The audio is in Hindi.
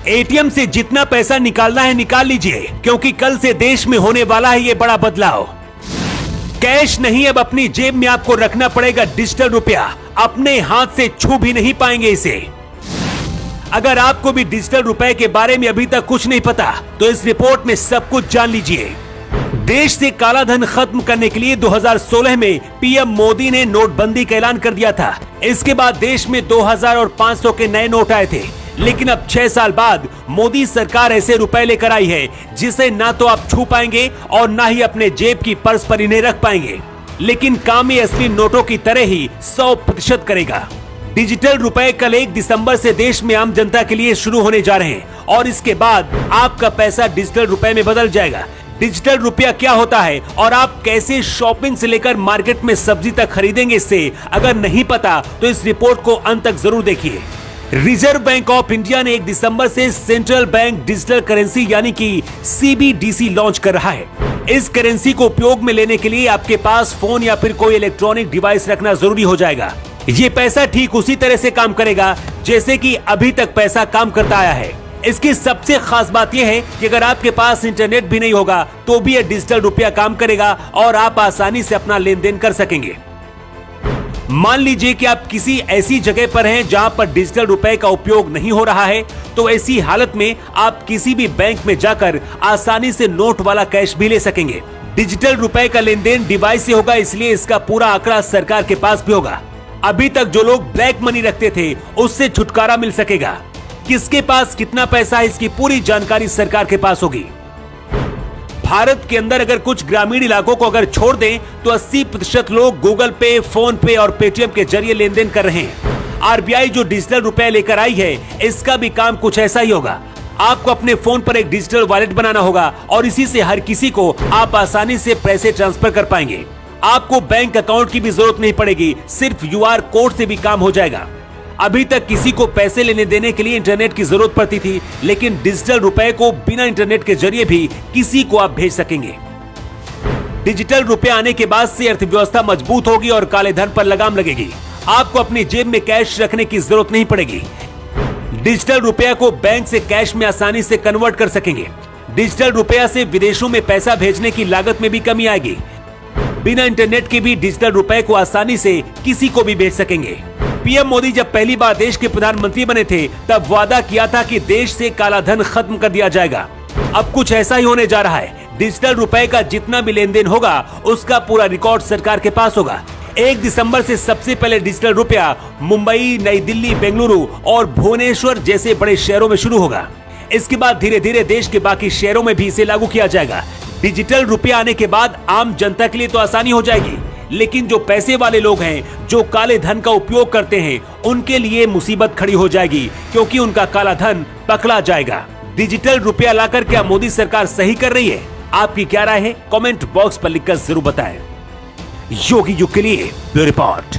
एटीएम से जितना पैसा निकालना है निकाल लीजिए, क्योंकि कल से देश में होने वाला है ये बड़ा बदलाव। कैश नहीं, अब अपनी जेब में आपको रखना पड़ेगा डिजिटल रुपया। अपने हाथ से छू भी नहीं पाएंगे इसे। अगर आपको भी डिजिटल रुपए के बारे में अभी तक कुछ नहीं पता तो इस रिपोर्ट में सब कुछ जान लीजिए। देश से काला धन खत्म करने के लिए 2016 में पीएम मोदी ने नोटबंदी का ऐलान कर दिया था। इसके बाद देश में 2000 और 500 के नए नोट आए थे, लेकिन अब 6 साल बाद मोदी सरकार ऐसे रुपए लेकर आई है जिसे ना तो आप छू पाएंगे और ना ही अपने जेब की पर्स पर इन्हें रख पाएंगे, लेकिन काम ये असली नोटों की तरह ही 100% करेगा। डिजिटल रुपए कल 1 दिसंबर से देश में आम जनता के लिए शुरू होने जा रहे हैं और इसके बाद आपका पैसा डिजिटल रुपए में बदल जाएगा। डिजिटल रुपया क्या होता है और आप कैसे शॉपिंग से लेकर मार्केट में सब्जी तक खरीदेंगे, इससे अगर नहीं पता तो इस रिपोर्ट को अंत तक जरूर देखिए। रिजर्व बैंक ऑफ इंडिया ने 1 दिसंबर से सेंट्रल बैंक डिजिटल करेंसी यानी कि CBDC लॉन्च कर रहा है। इस करेंसी को उपयोग में लेने के लिए आपके पास फोन या फिर कोई इलेक्ट्रॉनिक डिवाइस रखना जरूरी हो जाएगा। ये पैसा ठीक उसी तरह से काम करेगा जैसे कि अभी तक पैसा काम करता आया है। इसकी सबसे खास बात यह है कि अगर आपके पास इंटरनेट भी नहीं होगा तो भी यह डिजिटल रुपया काम करेगा और आप आसानी से अपना लेन देन कर सकेंगे। मान लीजिए कि आप किसी ऐसी जगह पर हैं जहां पर डिजिटल रुपए का उपयोग नहीं हो रहा है, तो ऐसी हालत में आप किसी भी बैंक में जाकर आसानी से नोट वाला कैश भी ले सकेंगे। डिजिटल रुपए का लेन देन डिवाइस से होगा, इसलिए इसका पूरा आंकड़ा सरकार के पास भी होगा। अभी तक जो लोग ब्लैक मनी रखते थे उससे छुटकारा मिल सकेगा। किसके पास कितना पैसा है इसकी पूरी जानकारी सरकार के पास होगी। भारत के अंदर अगर कुछ ग्रामीण इलाकों को अगर छोड़ दें तो 80% लोग गूगल पे, फोन पे और पेटीएम के जरिए लेन देन कर रहे हैं। आरबीआई जो डिजिटल रुपए लेकर आई है इसका भी काम कुछ ऐसा ही होगा। आपको अपने फोन पर एक डिजिटल वॉलेट बनाना होगा और इसी से हर किसी को आप आसानी से पैसे ट्रांसफर कर पाएंगे। आपको बैंक अकाउंट की भी जरूरत नहीं पड़ेगी, सिर्फ QR कोड से भी काम हो जाएगा। अभी तक किसी को पैसे लेने देने के लिए इंटरनेट की जरूरत पड़ती थी, लेकिन डिजिटल रुपए को बिना इंटरनेट के जरिए भी किसी को आप भेज सकेंगे। डिजिटल रुपए आने के बाद से अर्थव्यवस्था मजबूत होगी और काले धन पर लगाम लगेगी। आपको अपनी जेब में कैश रखने की जरूरत नहीं पड़ेगी। डिजिटल रुपया को बैंक से कैश में आसानी से कन्वर्ट कर सकेंगे। डिजिटल रुपया से विदेशों में पैसा भेजने की लागत में भी कमी आएगी। बिना इंटरनेट के भी डिजिटल रुपए को आसानी से किसी को भी भेज सकेंगे। पीएम मोदी जब पहली बार देश के प्रधानमंत्री बने थे तब वादा किया था कि देश से काला धन खत्म कर दिया जाएगा। अब कुछ ऐसा ही होने जा रहा है। डिजिटल रुपए का जितना भी लेन देन होगा उसका पूरा रिकॉर्ड सरकार के पास होगा। 1 दिसंबर से सबसे पहले डिजिटल रुपया मुंबई, नई दिल्ली, बेंगलुरु और भुवनेश्वर जैसे बड़े शहरों में शुरू होगा। इसके बाद धीरे धीरे देश के बाकी शहरों में भी इसे लागू किया जाएगा। डिजिटल रुपया आने के बाद आम जनता के लिए तो आसानी हो जाएगी, लेकिन जो पैसे वाले लोग हैं, जो काले धन का उपयोग करते हैं, उनके लिए मुसीबत खड़ी हो जाएगी, क्योंकि उनका काला धन पकड़ा जाएगा। डिजिटल रुपया लाकर क्या मोदी सरकार सही कर रही है? आपकी क्या राय है? कमेंट बॉक्स पर लिखकर जरूर बताएं। योगी युग के लिए ब्यूरो रिपोर्ट।